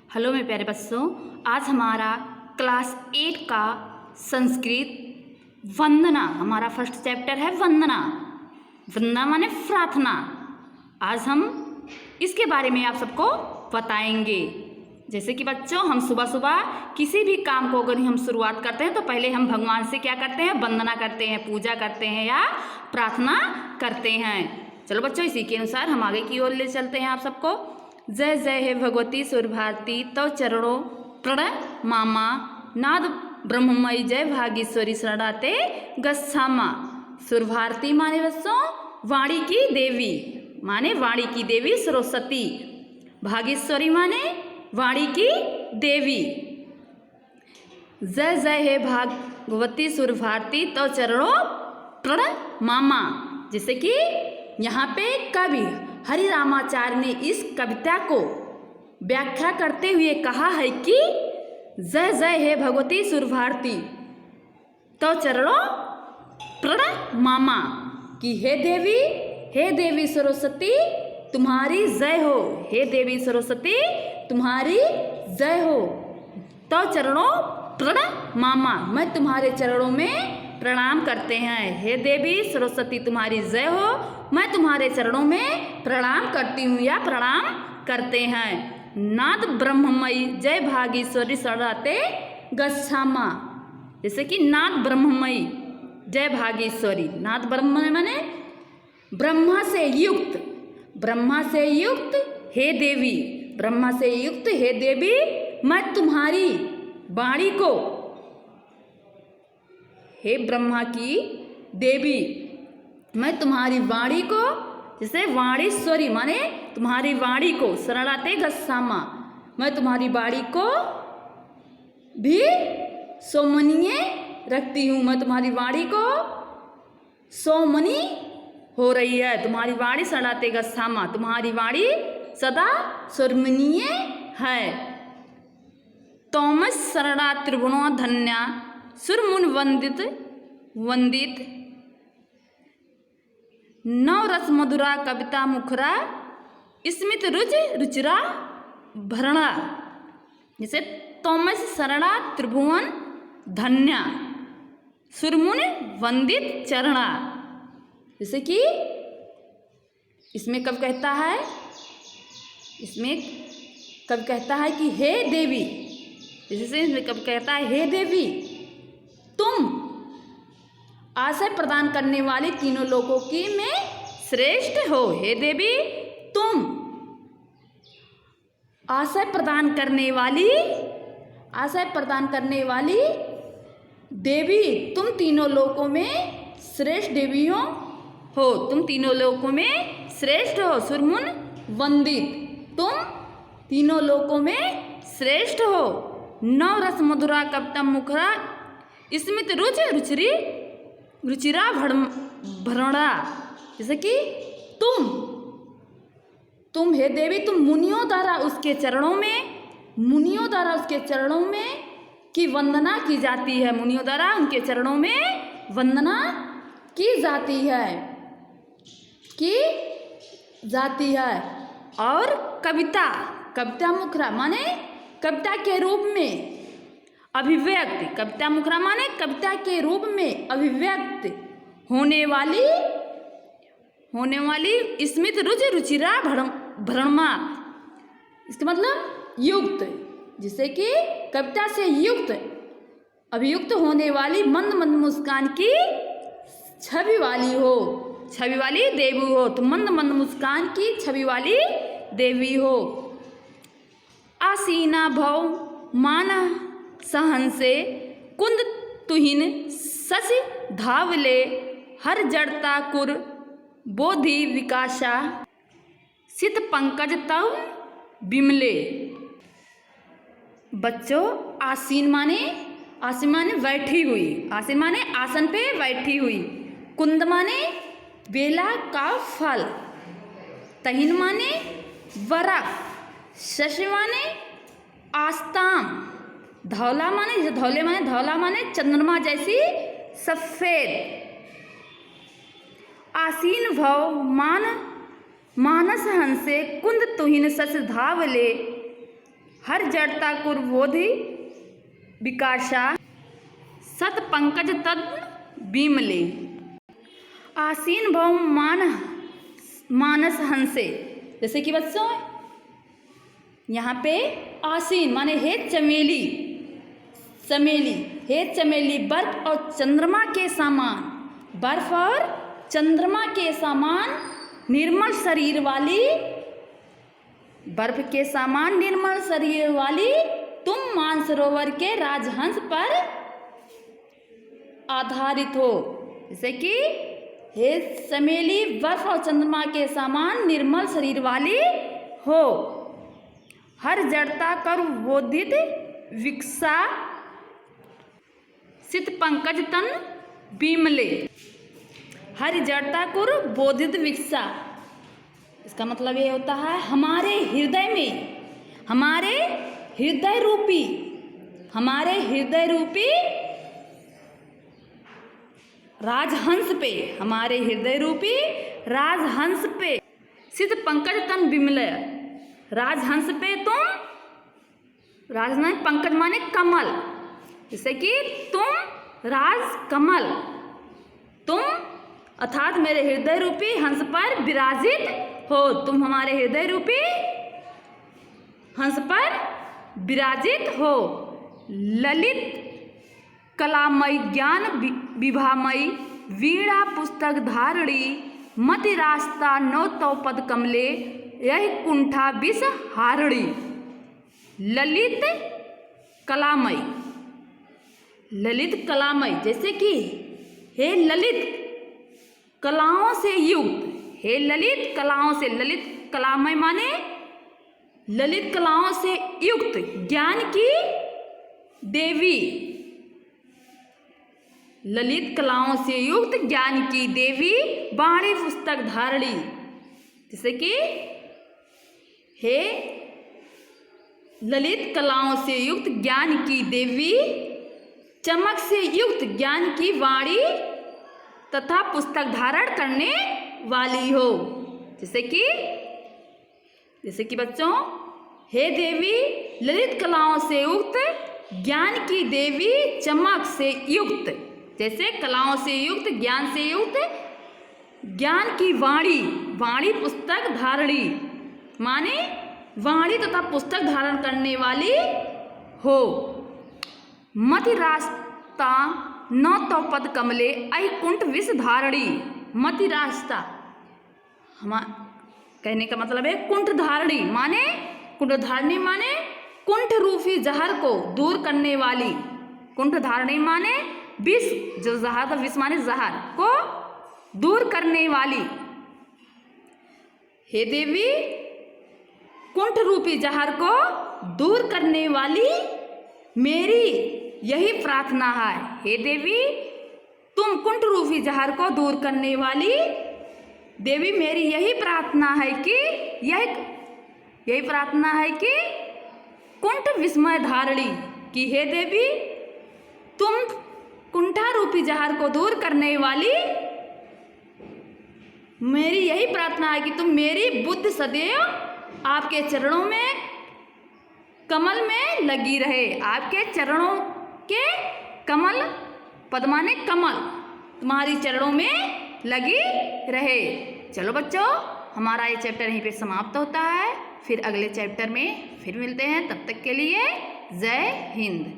Hello मेरे प्यारे बच्चों, आज हमारा क्लास 8 का संस्कृत वंदना, हमारा फर्स्ट चैप्टर है वंदना। वंदना माने प्रार्थना। आज हम इसके बारे में आप सबको बताएंगे। जैसे कि बच्चों, हम सुबह सुबह किसी भी काम को अगर हम शुरुआत करते हैं तो पहले हम भगवान से क्या करते हैं? वंदना करते हैं, पूजा करते हैं या प्रार्थना करते हैं। चलो बच्चों, इसी के अनुसार हम आगे की ओर ले चलते हैं आप सबको। जय जय हे भगवती सुर भारती तव चरणों प्रणमामा, नाद ब्रह्ममयी जय भागीश्वरी शरणाते गच्छामा। सुर भारती माने बच्चों वाणी की देवी, माने वाणी की देवी सरस्वती। भागीश्वरी माने वाणी की देवी। जय जय हे भगवती सुर भारती तव चरणों प्रणमामा। जैसे कि यहाँ पे कवि हरि रामाचार्य ने इस कविता को व्याख्या करते हुए कहा है कि जय जय हे भगवती सुर भारती तव चरणों प्रणमामा, कि हे देवी सरस्वती तुम्हारी जय हो, हे देवी सरस्वती तुम्हारी जय हो। तव चरणों प्रणमामा, मैं तुम्हारे चरणों में प्रणाम करते हैं। हे देवी सरस्वती तुम्हारी जय हो, मैं तुम्हारे चरणों में प्रणाम करती हूँ या प्रणाम करते हैं। नाद ब्रह्ममयी जय भागीश्वरी शरणाते गच्छामा। जैसे कि नाद ब्रह्ममयी जय भागीश्वरी, नाद ब्रह्ममयी माने ब्रह्मा से युक्त, ब्रह्मा से युक्त हे देवी, ब्रह्मा से युक्त हे देवी, मैं तुम्हारी वाणी को, हे ब्रह्मा की देवी, मैं तुम्हारी वाणी को, जैसे वाणीश्वरी माने तुम्हारी वाणी को, शरणाते गच्छामा, मैं तुम्हारी वाणी को भी सौमनीय रखती हूँ। मैं तुम्हारी वाणी को सौमनी हो रही है, तुम्हारी वाणी शरणाते गच्छामा, तुम्हारी वाणी सदा सौमनीय है। तोमस शरणा त्रिभुवनो धन्या सुरमुन वंदित नव रस मधुरा कविता मुखरा स्मित रुचिरा भरणा। जैसे तोमस शरणा त्रिभुवन धन्या सुरमुन वंदित चरणा। जैसे कि इसमें कवि कहता है, इसमें कवि कहता है कि हे देवी, जैसे इसमें कवि कहता है हे देवी तुम आशय प्रदान करने वाली तीनों लोगों की में श्रेष्ठ हो। हे देवी तुम आशय प्रदान करने वाली, आशय प्रदान करने वाली देवी, तुम तीनों लोकों में श्रेष्ठ देवियों हो, तुम तीनों लोकों में श्रेष्ठ हो। सुरमुन वंदित, तुम तीनों लोकों में श्रेष्ठ हो। नव रस मधुरा कविता मुखरा स्मित रुचिरा भरणा। जैसे कि तुम हे देवी, तुम मुनियों द्वारा उसके चरणों में, मुनियों द्वारा उसके चरणों में की वंदना की जाती है, मुनियों द्वारा उनके चरणों में वंदना की जाती है। और कविता मुखरा माने कविता के रूप में अभिव्यक्त, कविता मुखरा माने कविता के रूप में अभिव्यक्त होने वाली स्मित रुचिरा भरणमा। इसका मतलब युक्त, जिससे कि कविता से युक्त अभियुक्त होने वाली मंद मंद मुस्कान की छवि वाली हो, छवि वाली देवी हो। तो मंद मंद मुस्कान की छवि वाली देवी हो। आसीना भव माना सहन से कुंद तुहिन शशि धावले हर जड़ता कुर बोधि विकासा सित पंकज तव बिमले। बच्चों, आसीन माने बैठी हुई, आसीन माने आसन पे बैठी हुई। कुंद माने बेला का फल। तहिन माने वरक। शशि माने आस्ताम। धौला माने चंद्रमा जैसी सफेद। आसीन भव मानस हंसे कुंद तुहिन सस धावले हर जड़ता कुरबोधि विकासा सत पंकज तद बीमले। आसीन भव मानस हंसे। जैसे कि बच्चों यहाँ पे आसीन माने हे चमेली, चमेली हे चमेली बर्फ और चंद्रमा के समान, बर्फ और चंद्रमा के समान निर्मल शरीर वाली, बर्फ के समान निर्मल शरीर वाली तुम मानसरोवर के राजहंस पर आधारित हो। जैसे कि हे चमेली बर्फ और चंद्रमा के समान निर्मल शरीर वाली हो। हर जड़ता कर बोधित विकसा सित पंकज तन बीमले। हर जड़ता कुर बोधित विकसा, इसका मतलब ये होता है हमारे हृदय में, हमारे हृदय रूपी राजहंस पे, हमारे हृदय रूपी राजहंस पे सिद्ध पंकज तन बिमल। राजहंस पे तुम, राजहंस पंकज माने कमल, जैसे कि तुम राज कमल, तुम अर्थात मेरे हृदय रूपी हंस पर विराजित हो। तुम हमारे हृदय रूपी हंस पर विराजित हो। ललित कलामयी ज्ञान विभामयी वीणा पुस्तक धारणी मति रास्ता नौ तौ पद कमले यह कुंठा विष हारणी। ललित कलामयी, ललित कलामयी जैसे कि हे ललित कलाओं से युक्त, हे ललित कलाओं से, ललित कलामय माने ललित कलाओं से युक्त ज्ञान की देवी, ललित कलाओं से युक्त ज्ञान की देवी वाणी पुस्तक धारणी। जैसे कि हे ललित कलाओं से युक्त ज्ञान की देवी, चमक से युक्त ज्ञान की वाणी तथा पुस्तक धारण करने वाली हो। जैसे कि बच्चों हे देवी ललित कलाओं से युक्त ज्ञान की देवी, चमक से युक्त, जैसे कलाओं से युक्त ज्ञान से युक्त ज्ञान की वाणी, वाणी पुस्तक धारणी माने वाणी तथा पुस्तक धारण करने वाली हो। मति रास्ता नौ तौ पद कमले अकुंठ विष धारणी। मति रास्ता कहने का मतलब है कुंठ धारणी माने, कुंठ धारणी माने कुंठ रूपी जहर को दूर करने वाली, कुंठ धारणी माने विष, जो जहर था विष माने जहर को दूर करने वाली। हे देवी कुंठ रूपी जहर को दूर करने वाली मेरी यही प्रार्थना है। हे देवी तुम कुंठ रूपी जहर को दूर करने वाली देवी, मेरी यही प्रार्थना है कि यही प्रार्थना है कि कुंठ विस्मय धारणी, कि हे देवी तुम कुंठा रूपी जहर को दूर करने वाली, मेरी यही प्रार्थना है कि तुम मेरी बुद्धि सदैव आपके चरणों में कमल में लगी रहे। आपके चरणों के कमल, पद्माने कमल, तुम्हारी चरणों में लगी रहे। चलो बच्चों हमारा ये चैप्टर यहीं पे समाप्त होता है। फिर अगले चैप्टर में फिर मिलते हैं। तब तक के लिए जय हिंद।